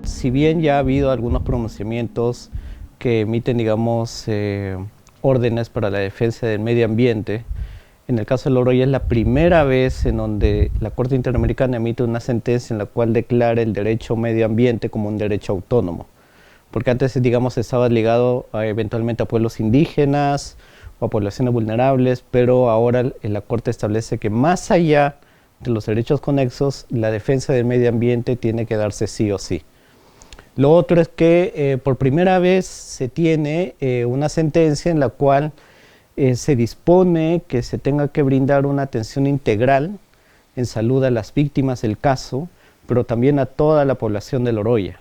Si bien ya ha habido algunos pronunciamientos que emiten, digamos, órdenes para la defensa del medio ambiente, en el caso del Oroya es la primera vez en donde la Corte Interamericana emite una sentencia en la cual declara el derecho al medio ambiente como un derecho autónomo. Porque antes, digamos, estaba ligado eventualmente a pueblos indígenas o a poblaciones vulnerables, pero ahora la Corte establece que más allá de los derechos conexos, la defensa del medio ambiente tiene que darse sí o sí. Lo otro es que por primera vez se tiene una sentencia en la cual se dispone que se tenga que brindar una atención integral en salud a las víctimas del caso, pero también a toda la población del Oroya.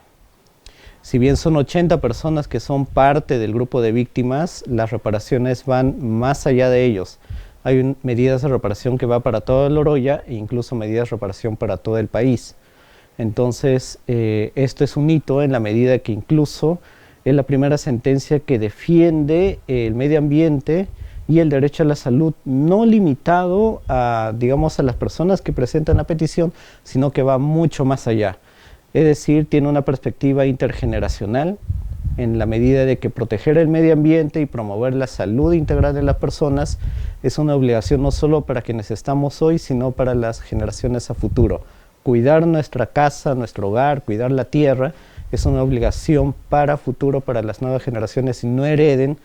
Si bien son 80 personas que son parte del grupo de víctimas, las reparaciones van más allá de ellos. Hay medidas de reparación que va para todo el Oroya e incluso medidas de reparación para todo el país. Entonces, esto es un hito en la medida que incluso es la primera sentencia que defiende el medio ambiente y el derecho a la salud, no limitado a, digamos, a las personas que presentan la petición, sino que va mucho más allá. Es decir, tiene una perspectiva intergeneracional en la medida de que proteger el medio ambiente y promover la salud integral de las personas es una obligación no solo para quienes estamos hoy, sino para las generaciones a futuro. Cuidar nuestra casa, nuestro hogar, cuidar la tierra, es una obligación para futuro, para las nuevas generaciones y no hereden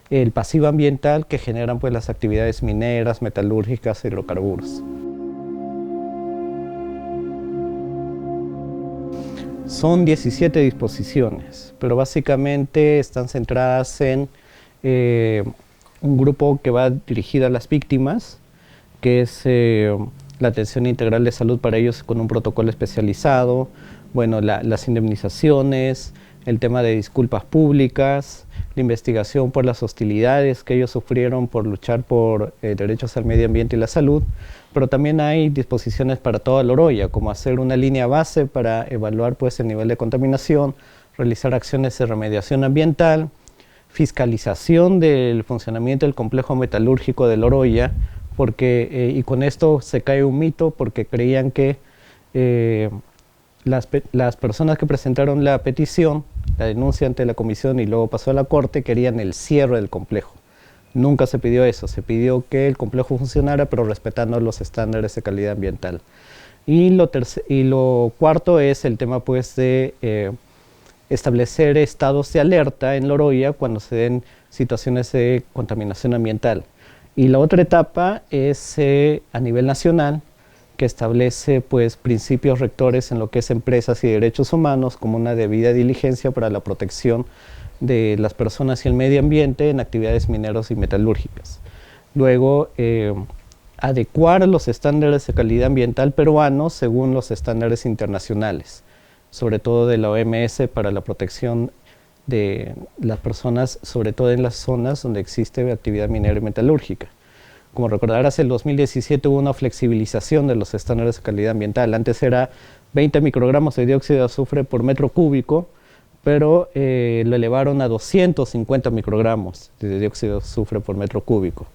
el pasivo ambiental que generan pues, las actividades mineras, metalúrgicas, hidrocarburos. Son 17 disposiciones, pero básicamente están centradas en un grupo que va dirigido a las víctimas, que es la atención integral de salud para ellos con un protocolo especializado, bueno, las indemnizaciones, el tema de disculpas públicas, la investigación por las hostilidades que ellos sufrieron por luchar por derechos al medio ambiente y la salud, pero también hay disposiciones para toda el Oroya, como hacer una línea base para evaluar pues, el nivel de contaminación, realizar acciones de remediación ambiental, fiscalización del funcionamiento del complejo metalúrgico del Oroya, porque, y con esto se cae un mito porque creían que las personas que presentaron la petición, la denuncia ante la comisión y luego pasó a la corte, querían el cierre del complejo. Nunca se pidió eso, se pidió que el complejo funcionara pero respetando los estándares de calidad ambiental. Y lo cuarto es el tema pues, de establecer estados de alerta en Oroya cuando se den situaciones de contaminación ambiental. Y la otra etapa es a nivel nacional, que establece pues, principios rectores en lo que es empresas y derechos humanos como una debida diligencia para la protección de las personas y el medio ambiente en actividades mineras y metalúrgicas. Luego, adecuar los estándares de calidad ambiental peruanos según los estándares internacionales, sobre todo de la OMS para la protección de las personas, sobre todo en las zonas donde existe actividad minera y metalúrgica. Como recordarás, en el 2017 hubo una flexibilización de los estándares de calidad ambiental. Antes era 20 microgramos de dióxido de azufre por metro cúbico, pero lo elevaron a 250 microgramos de dióxido de azufre por metro cúbico.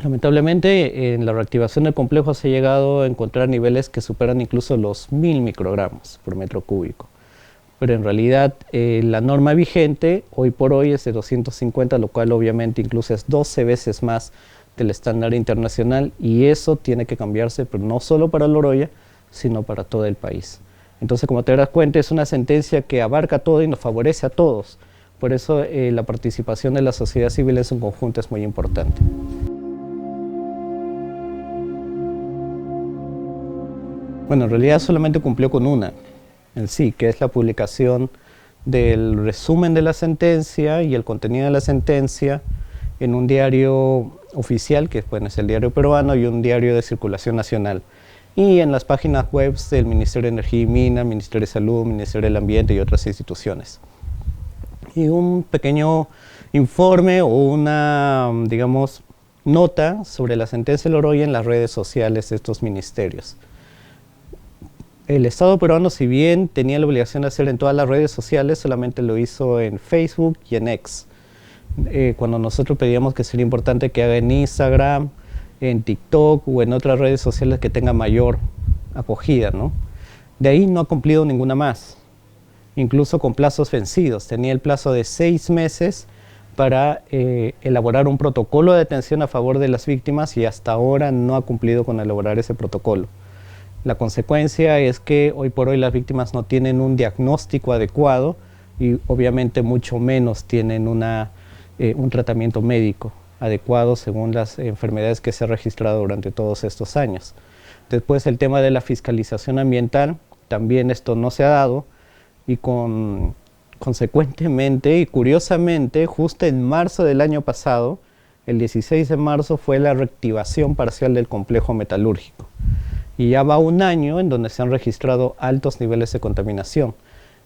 Lamentablemente, en la reactivación del complejo se ha llegado a encontrar niveles que superan incluso los 1000 microgramos por metro cúbico. Pero en realidad la norma vigente hoy por hoy es de 250, lo cual obviamente incluso es 12 veces más del estándar internacional y eso tiene que cambiarse, pero no solo para el Oroya, sino para todo el país. Entonces, como te das cuenta, es una sentencia que abarca todo y nos favorece a todos. Por eso la participación de la sociedad civil en su conjunto es muy importante. Bueno, en realidad solamente cumplió con una en sí, que es la publicación del resumen de la sentencia y el contenido de la sentencia en un diario oficial, que bueno, es el Diario Peruano, y un diario de circulación nacional. Y en las páginas web del Ministerio de Energía y Minas, Ministerio de Salud, Ministerio del Ambiente y otras instituciones. Y un pequeño informe o una, digamos, nota sobre la sentencia del Oroya en las redes sociales de estos ministerios. El Estado peruano, si bien tenía la obligación de hacer en todas las redes sociales, solamente lo hizo en Facebook y en X. Cuando nosotros pedíamos que sería importante que haga en Instagram, en TikTok o en otras redes sociales que tengan mayor acogida, ¿no? De ahí no ha cumplido ninguna más, incluso con plazos vencidos. Tenía el plazo de 6 meses para elaborar un protocolo de atención a favor de las víctimas y hasta ahora no ha cumplido con elaborar ese protocolo. La consecuencia es que hoy por hoy las víctimas no tienen un diagnóstico adecuado y obviamente mucho menos tienen un tratamiento médico adecuado según las enfermedades que se han registrado durante todos estos años. Después el tema de la fiscalización ambiental, también esto no se ha dado y consecuentemente y curiosamente, justo en marzo del año pasado, el 16 de marzo fue la reactivación parcial del complejo metalúrgico. Y ya va un año en donde se han registrado altos niveles de contaminación.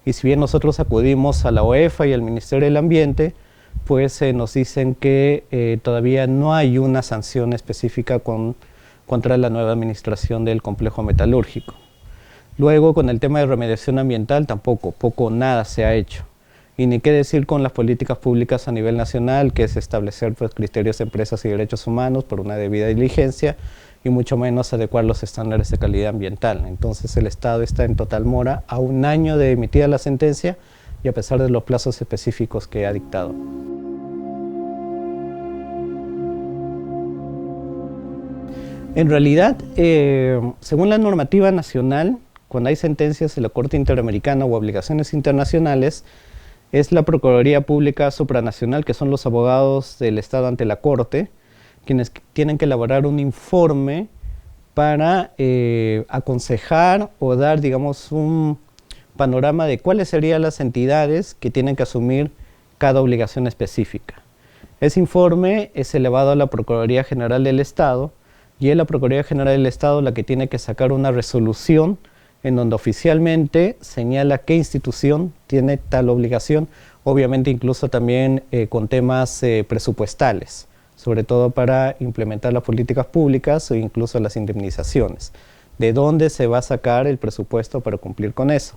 Y si bien nosotros acudimos a la OEFA y al Ministerio del Ambiente, pues nos dicen que todavía no hay una sanción específica contra la nueva administración del complejo metalúrgico. Luego, con el tema de remediación ambiental, tampoco, poco o nada se ha hecho. Y ni qué decir con las políticas públicas a nivel nacional, que es establecer pues, criterios de empresas y derechos humanos por una debida diligencia, y mucho menos adecuar los estándares de calidad ambiental. Entonces el Estado está en total mora a un año de emitida la sentencia y a pesar de los plazos específicos que ha dictado. En realidad, según la normativa nacional, cuando hay sentencias de la Corte Interamericana o obligaciones internacionales, es la Procuraduría Pública Supranacional, que son los abogados del Estado ante la Corte, quienes tienen que elaborar un informe para aconsejar o dar, digamos, un panorama de cuáles serían las entidades que tienen que asumir cada obligación específica. Ese informe es elevado a la Procuraduría General del Estado y es la Procuraduría General del Estado la que tiene que sacar una resolución en donde oficialmente señala qué institución tiene tal obligación, obviamente incluso también con temas presupuestales, sobre todo para implementar las políticas públicas o incluso las indemnizaciones. ¿De dónde se va a sacar el presupuesto para cumplir con eso?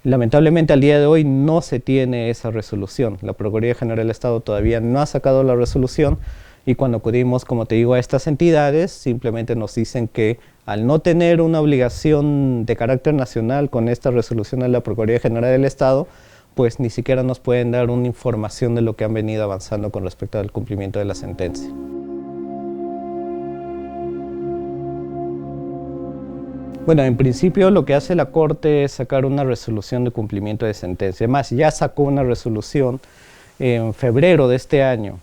Lamentablemente al día de hoy no se tiene esa resolución. La Procuraduría General del Estado todavía no ha sacado la resolución y cuando acudimos, como te digo, a estas entidades, simplemente nos dicen que al no tener una obligación de carácter nacional con esta resolución de la Procuraduría General del Estado, pues ni siquiera nos pueden dar una información de lo que han venido avanzando con respecto al cumplimiento de la sentencia. Bueno, en principio lo que hace la Corte es sacar una resolución de cumplimiento de sentencia. Además, ya sacó una resolución en febrero de este año,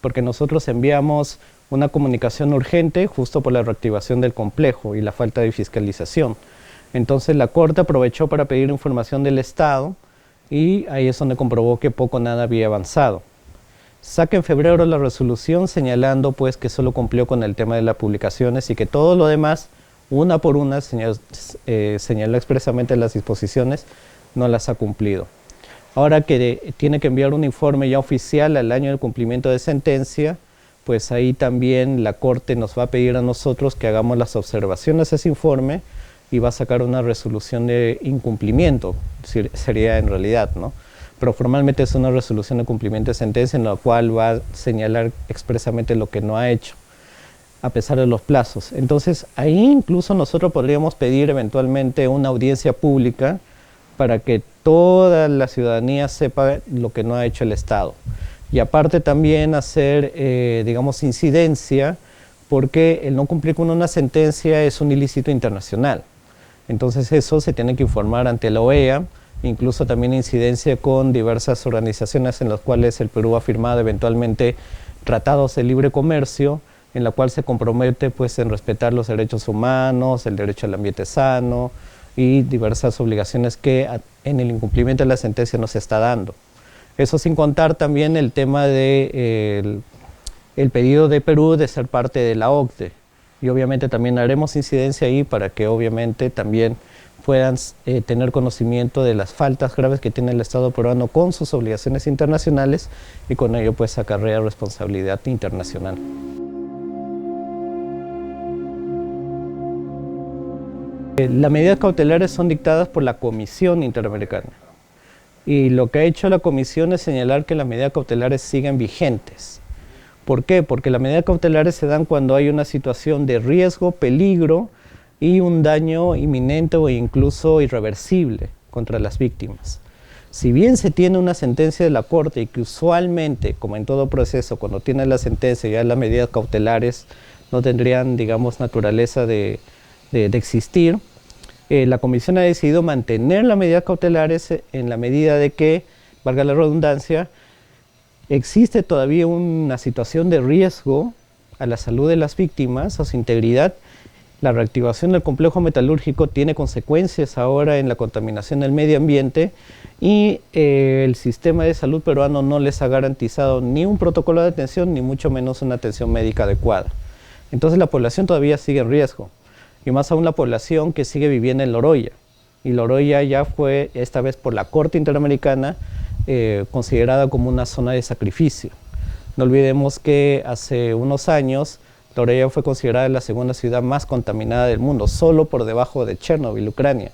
porque nosotros enviamos una comunicación urgente justo por la reactivación del complejo y la falta de fiscalización. Entonces la Corte aprovechó para pedir información del Estado y ahí es donde comprobó que poco o nada había avanzado. Saca en febrero la resolución señalando pues que solo cumplió con el tema de las publicaciones y que todo lo demás, una por una, señaló expresamente las disposiciones, no las ha cumplido. Ahora que tiene que enviar un informe ya oficial al año del cumplimiento de sentencia, pues ahí también la Corte nos va a pedir a nosotros que hagamos las observaciones a ese informe y va a sacar una resolución de incumplimiento, sería en realidad, ¿no? Pero formalmente es una resolución de cumplimiento de sentencia en la cual va a señalar expresamente lo que no ha hecho, a pesar de los plazos. Entonces ahí incluso nosotros podríamos pedir eventualmente una audiencia pública para que toda la ciudadanía sepa lo que no ha hecho el Estado. Y aparte también hacer, digamos, incidencia, porque el no cumplir con una sentencia es un ilícito internacional. Entonces eso se tiene que informar ante la OEA, incluso también incidencia con diversas organizaciones en las cuales el Perú ha firmado eventualmente tratados de libre comercio, en la cual se compromete pues, en respetar los derechos humanos, el derecho al ambiente sano y diversas obligaciones que en el incumplimiento de la sentencia no se está dando. Eso sin contar también el tema de el pedido de Perú de ser parte de la OCDE. Y obviamente también haremos incidencia ahí para que obviamente también puedan tener conocimiento de las faltas graves que tiene el Estado peruano con sus obligaciones internacionales y con ello pues acarrea responsabilidad internacional. Las medidas cautelares son dictadas por la Comisión Interamericana y lo que ha hecho la Comisión es señalar que las medidas cautelares siguen vigentes. ¿Por qué? Porque las medidas cautelares se dan cuando hay una situación de riesgo, peligro y un daño inminente o incluso irreversible contra las víctimas. Si bien se tiene una sentencia de la Corte y que usualmente, como en todo proceso, cuando tiene la sentencia ya las medidas cautelares no tendrían, digamos, naturaleza de existir, la Comisión ha decidido mantener las medidas cautelares en la medida de que, valga la redundancia, existe todavía una situación de riesgo a la salud de las víctimas, a su integridad. La reactivación del complejo metalúrgico tiene consecuencias ahora en la contaminación del medio ambiente y el sistema de salud peruano no les ha garantizado ni un protocolo de atención ni mucho menos una atención médica adecuada. Entonces la población todavía sigue en riesgo y más aún la población que sigue viviendo en Loroya. Y Loroya ya fue esta vez por la Corte Interamericana considerada como una zona de sacrificio. No olvidemos que hace unos años Loroya fue considerada la segunda ciudad más contaminada del mundo, solo por debajo de Chernobyl, Ucrania.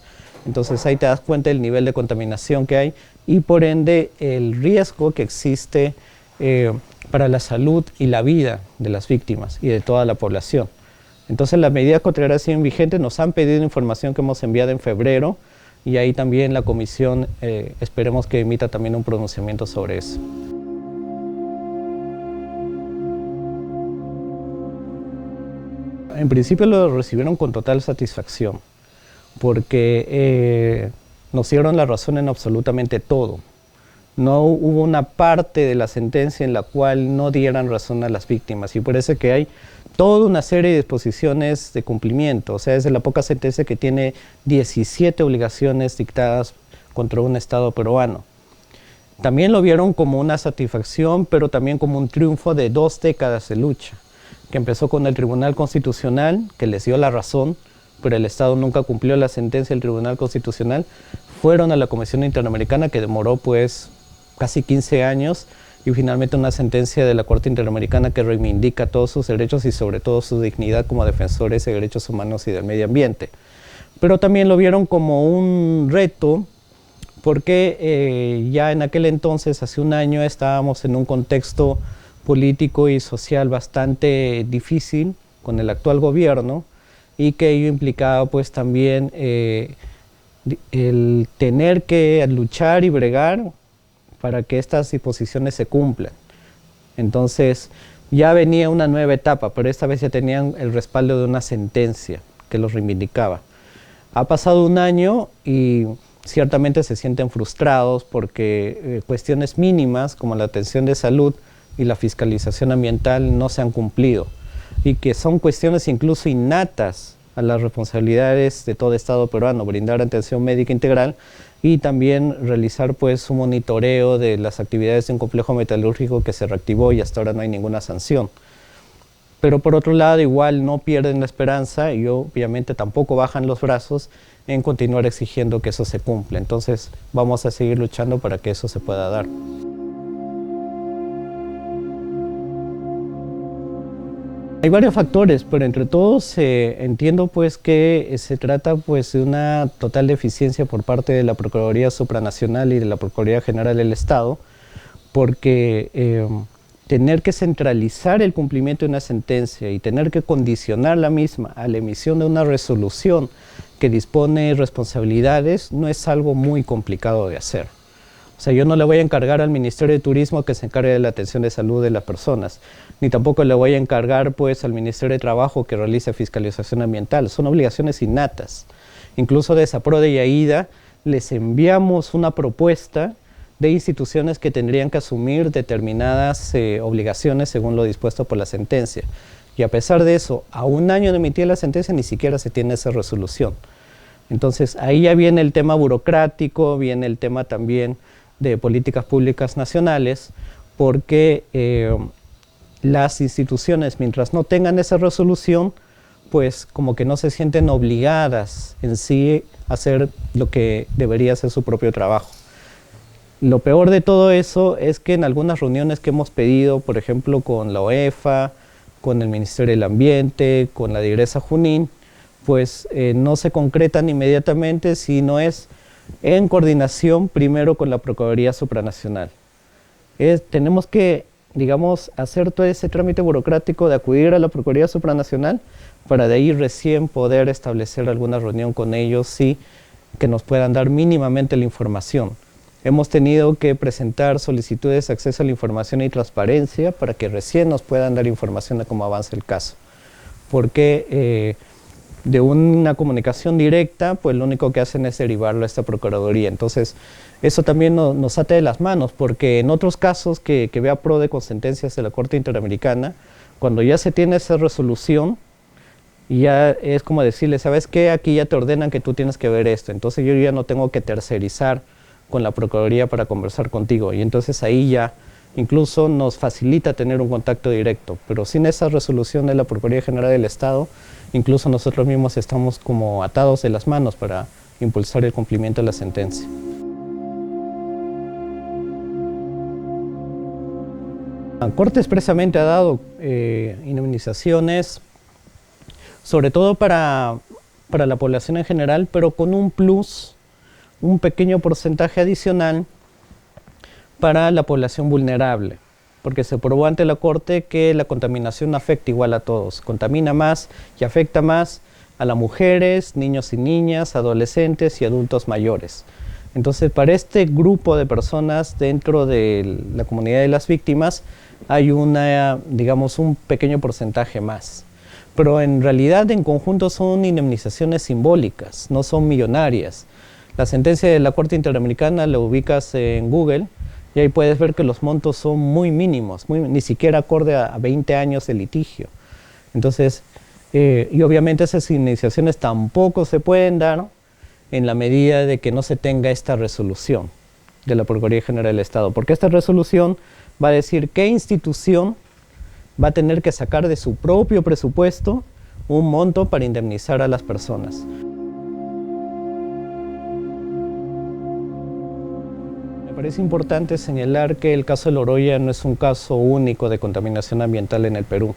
Entonces ahí te das cuenta del nivel de contaminación que hay y por ende el riesgo que existe para la salud y la vida de las víctimas y de toda la población. Entonces las medidas cautelares siguen vigentes, nos han pedido información que hemos enviado en febrero y ahí también la comisión esperemos que emita también un pronunciamiento sobre eso. En principio lo recibieron con total satisfacción, porque nos dieron la razón en absolutamente todo. No hubo una parte de la sentencia en la cual no dieran razón a las víctimas y por eso que hay toda una serie de disposiciones de cumplimiento. O sea, es de la poca sentencia que tiene 17 obligaciones dictadas contra un Estado peruano. También lo vieron como una satisfacción, pero también como un triunfo de 2 décadas de lucha, que empezó con el Tribunal Constitucional, que les dio la razón, pero el Estado nunca cumplió la sentencia del Tribunal Constitucional. Fueron a la Comisión Interamericana, que demoró pues casi 15 años, y finalmente una sentencia de la Corte Interamericana que reivindica todos sus derechos y sobre todo su dignidad como defensores de derechos humanos y del medio ambiente. Pero también lo vieron como un reto, porque ya en aquel entonces, hace un año, estábamos en un contexto político y social bastante difícil con el actual gobierno y que ello implicaba pues también el tener que luchar y bregar para que estas disposiciones se cumplan. Entonces ya venía una nueva etapa, pero esta vez ya tenían el respaldo de una sentencia que los reivindicaba. Ha pasado un año y ciertamente se sienten frustrados porque cuestiones mínimas como la atención de salud y la fiscalización ambiental no se han cumplido y que son cuestiones incluso innatas a las responsabilidades de todo Estado peruano, brindar atención médica integral y también realizar pues un monitoreo de las actividades de un complejo metalúrgico que se reactivó y hasta ahora no hay ninguna sanción. Pero por otro lado igual no pierden la esperanza y obviamente tampoco bajan los brazos en continuar exigiendo que eso se cumpla. Entonces vamos a seguir luchando para que eso se pueda dar. Hay varios factores, pero entre todos entiendo pues que se trata pues de una total deficiencia por parte de la Procuraduría Supranacional y de la Procuraduría General del Estado, porque tener que centralizar el cumplimiento de una sentencia y tener que condicionar la misma a la emisión de una resolución que dispone responsabilidades no es algo muy complicado de hacer. O sea, yo no le voy a encargar al Ministerio de Turismo que se encargue de la atención de salud de las personas, ni tampoco le voy a encargar pues al Ministerio de Trabajo que realice fiscalización ambiental. Son obligaciones innatas. Incluso de SAPRODE y AIDA les enviamos una propuesta de instituciones que tendrían que asumir determinadas obligaciones según lo dispuesto por la sentencia. Y a pesar de eso, a un año de emitir la sentencia ni siquiera se tiene esa resolución. Entonces ahí ya viene el tema burocrático, viene el tema también de políticas públicas nacionales, porque las instituciones, mientras no tengan esa resolución, pues como que no se sienten obligadas en sí a hacer lo que debería ser su propio trabajo. Lo peor de todo eso es que en algunas reuniones que hemos pedido, por ejemplo con la OEFA, con el Ministerio del Ambiente, con la Digresa Junín, pues no se concretan inmediatamente, sino es en coordinación primero con la Procuraduría Supranacional. Tenemos que digamos, hacer todo ese trámite burocrático de acudir a la Procuraduría Supranacional para de ahí recién poder establecer alguna reunión con ellos, sí, que nos puedan dar mínimamente la información. Hemos tenido que presentar solicitudes de acceso a la información y transparencia para que recién nos puedan dar información de cómo avanza el caso. Porque de una comunicación directa, pues lo único que hacen es derivarlo a esta Procuraduría. Entonces, eso también nos ata de las manos, porque en otros casos que vea PRODE con sentencias de la Corte Interamericana, cuando ya se tiene esa resolución, ya es como decirle, ¿sabes qué? Aquí ya te ordenan que tú tienes que ver esto, entonces yo ya no tengo que tercerizar con la Procuraduría para conversar contigo, y entonces ahí ya incluso nos facilita tener un contacto directo, pero sin esa resolución de la Procuraduría General del Estado, incluso nosotros mismos estamos como atados de las manos para impulsar el cumplimiento de la sentencia. La Corte expresamente ha dado indemnizaciones, sobre todo para la población en general, pero con un plus, un pequeño porcentaje adicional para la población vulnerable, porque se probó ante la Corte que la contaminación afecta igual a todos, contamina más y afecta más a las mujeres, niños y niñas, adolescentes y adultos mayores. Entonces, para este grupo de personas dentro de la comunidad de las víctimas hay digamos, un pequeño porcentaje más. Pero en realidad, en conjunto, son indemnizaciones simbólicas, no son millonarias. La sentencia de la Corte Interamericana la ubicas en Google y ahí puedes ver que los montos son muy mínimos, ni siquiera acorde a 20 años de litigio. Entonces, y obviamente esas indemnizaciones tampoco se pueden dar en la medida de que no se tenga esta resolución de la Procuraduría General del Estado, porque esta resolución va a decir qué institución va a tener que sacar de su propio presupuesto un monto para indemnizar a las personas. Me parece importante señalar que el caso de Loroya no es un caso único de contaminación ambiental en el Perú.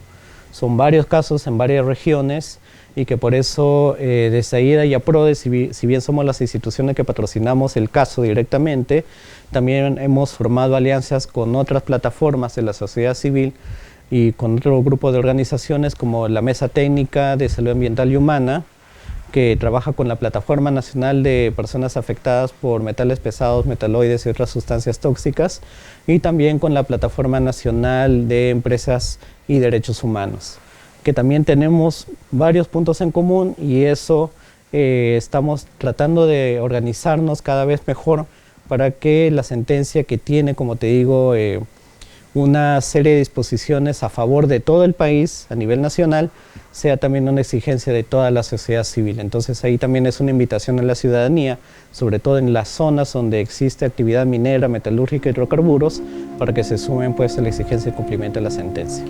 Son varios casos en varias regiones y que por eso desde AIDA y APRODE, si bien somos las instituciones que patrocinamos el caso directamente, también hemos formado alianzas con otras plataformas de la sociedad civil y con otro grupo de organizaciones como la Mesa Técnica de Salud Ambiental y Humana, que trabaja con la Plataforma Nacional de Personas Afectadas por Metales Pesados, Metaloides y otras sustancias tóxicas, y también con la Plataforma Nacional de Empresas y Derechos Humanos, que también tenemos varios puntos en común y eso estamos tratando de organizarnos cada vez mejor para que la sentencia que tiene, como te digo, una serie de disposiciones a favor de todo el país a nivel nacional, sea también una exigencia de toda la sociedad civil. Entonces ahí también es una invitación a la ciudadanía, sobre todo en las zonas donde existe actividad minera, metalúrgica y hidrocarburos, para que se sumen pues a la exigencia de cumplimiento de la sentencia.